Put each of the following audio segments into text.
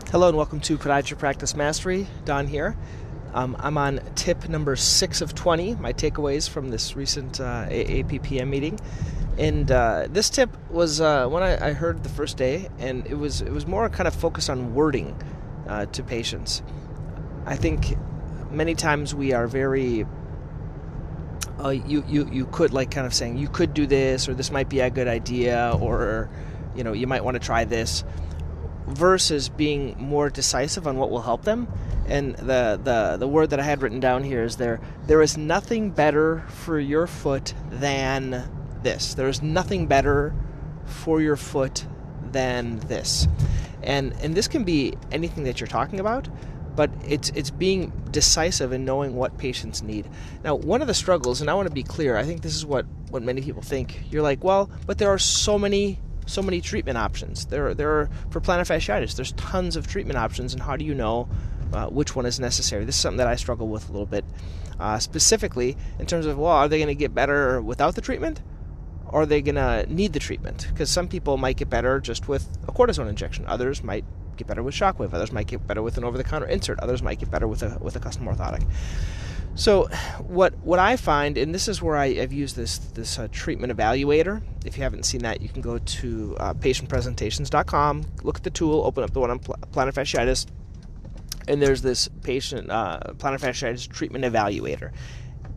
Hello and welcome to Podiatry Practice Mastery. Don here. I'm on tip number 6 of 20, my takeaways from this recent AAPPM meeting. And this tip was one I heard the first day, and it was more kind of focused on wording to patients. I think many times we are very you could, like, kind of saying you could do this, or this might be a good idea, or you might want to try this, versus being more decisive on what will help them. And the word that I had written down here is there is nothing better for your foot than this. There is nothing better for your foot than this. And this can be anything that you're talking about, but it's being decisive and knowing what patients need. Now, one of the struggles, and I want to be clear, I think this is what many people think. You're like, well, but there are so many treatment options. There are, for plantar fasciitis, there's tons of treatment options, and how do you know which one is necessary? This is something that I struggle with a little bit, specifically in terms of, well, are they going to get better without the treatment, or are they going to need the treatment? Because some people might get better just with a cortisone injection. Others might get better with shockwave. Others might get better with an over-the-counter insert. Others might get better with a custom orthotic. So what I find, and this is where I've used this treatment evaluator. If you haven't seen that, you can go to patientpresentations.com, look at the tool, open up the one on plantar fasciitis, and there's this patient plantar fasciitis treatment evaluator.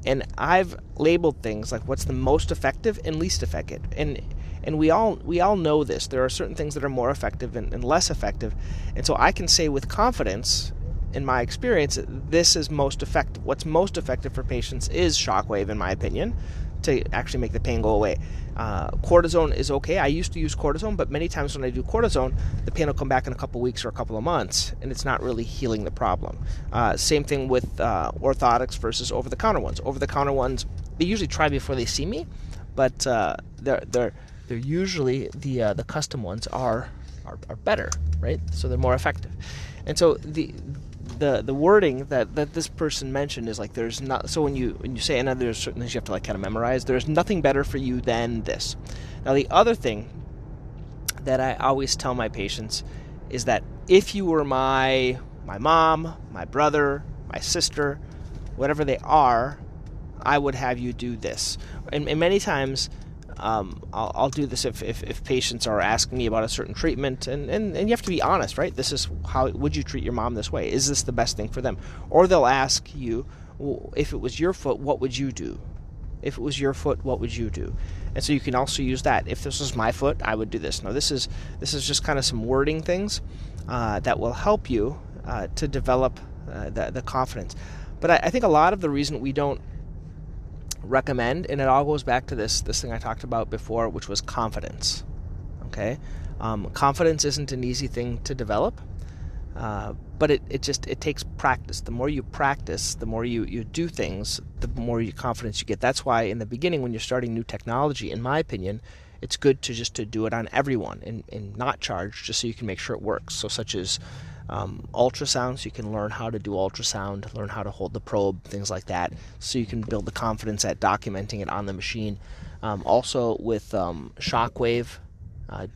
And I've labeled things like what's the most effective and least effective. And we all know this. There are certain things that are more effective and less effective. And so I can say with confidence, in my experience, this is most effective. What's most effective for patients is shockwave, in my opinion, to actually make the pain go away. Cortisone is okay. I used to use cortisone, but many times when I do cortisone, the pain will come back in a couple weeks or a couple of months, and it's not really healing the problem. Same thing with orthotics versus over-the-counter ones. Over-the-counter ones, they usually try before they see me, but they're usually the custom ones are better, right? So they're more effective. And so the wording that this person mentioned is like, there's not, so when you say, and there's certain things you have to, like, kind of memorize, there's nothing better for you than this. Now, the other thing that I always tell my patients is that if you were my mom, my brother, my sister, whatever they are, I would have you do this. And many times I'll do this if patients are asking me about a certain treatment, and you have to be honest, right? This is how would you treat your mom this way? Is this the best thing for them? Or they'll ask you, well, if it was your foot, what would you do? If it was your foot, what would you do? And so you can also use that. If this was my foot, I would do this. Now, this is just kind of some wording things that will help you to develop the confidence. But I think a lot of the reason we don't recommend, and it all goes back to this thing I talked about before, which was confidence. Okay, confidence isn't an easy thing to develop, but it takes practice. The more you practice, the more you do things, the more confidence you get. That's why in the beginning, when you're starting new technology, in my opinion, it's good to do it on everyone and not charge, just so you can make sure it works. So such as ultrasound, so you can learn how to do ultrasound, learn how to hold the probe, things like that, so you can build the confidence at documenting it on the machine. Also with shockwave,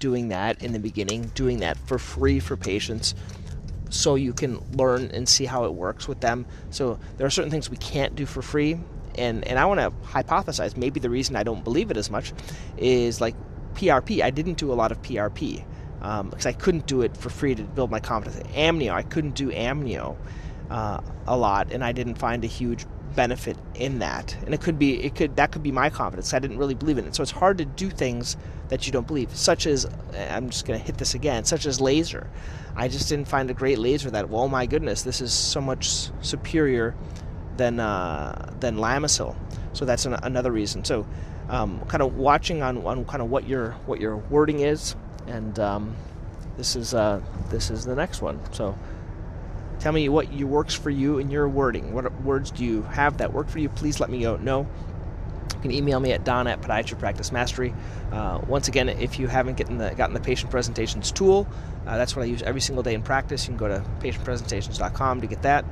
doing that in the beginning, doing that for free for patients, so you can learn and see how it works with them. So there are certain things we can't do for free, and I want to hypothesize maybe the reason I don't believe it as much is like PRP. I didn't do a lot of PRP. Because I couldn't do it for free to build my confidence. Amnio, I couldn't do amnio a lot, and I didn't find a huge benefit in that. And that could be my confidence. I didn't really believe in it. So it's hard to do things that you don't believe, such as, I'm just going to hit this again, such as laser. I just didn't find a great laser that, well, my goodness, this is so much superior than Lamisil. So that's another reason. So kind of watching on kind of what your wording is. And this is the next one. So tell me what works for you in your wording. What words do you have that work for you? Please let me know. You can email me at don@Podiatry Practice Mastery. Once again, if you haven't gotten the patient presentations tool, that's what I use every single day in practice. You can go to patientpresentations.com to get that.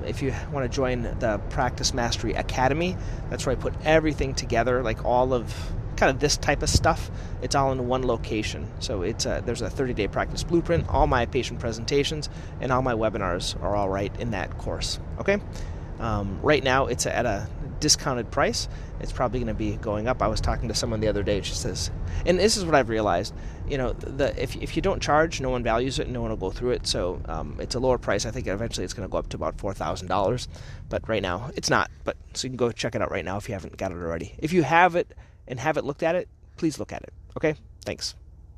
If you want to join the Practice Mastery Academy, that's where I put everything together, like all of kind of this type of stuff, it's all in one location. So there's a 30-day practice blueprint, all my patient presentations, and all my webinars are all right in that course. Okay. Right now it's at a discounted price. It's probably going to be going up. I was talking to someone the other day, and she says, and this is what I've realized, if you don't charge, no one values it, and no one will go through it. So it's a lower price. I think eventually it's going to go up to about $4,000, but right now it's not. But so you can go check it out right now if you haven't got it already. If you have it and haven't looked at it, please look at it. Okay, thanks.